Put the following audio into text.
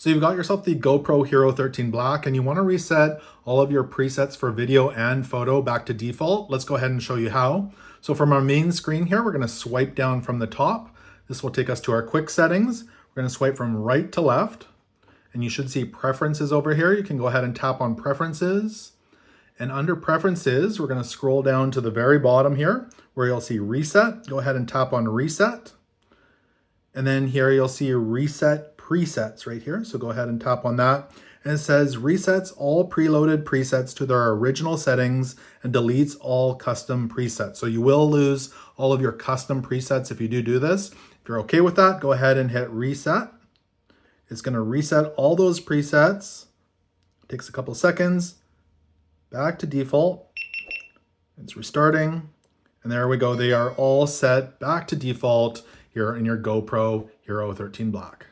So you've got yourself the GoPro Hero 13 Black and you want to reset all of your presets for video and photo back to default. Let's go ahead and show you how. So from our main screen here, we're going to swipe down from the top. This will take us to our quick settings. We're going to swipe from right to left and you should see preferences over here. You can go ahead and tap on preferences. And under preferences, we're going to scroll down to the very bottom here where you'll see reset. Go ahead and tap on reset. And then here you'll see reset presets right here. So go ahead and tap on that. And it says resets all preloaded presets to their original settings and deletes all custom presets. So you will lose all of your custom presets if you do this. If you're okay with that, go ahead and hit reset. It's going to reset all those presets. It takes a couple seconds. Back to default. It's restarting. And there we go. They are all set back to default here in your GoPro Hero 13 Black.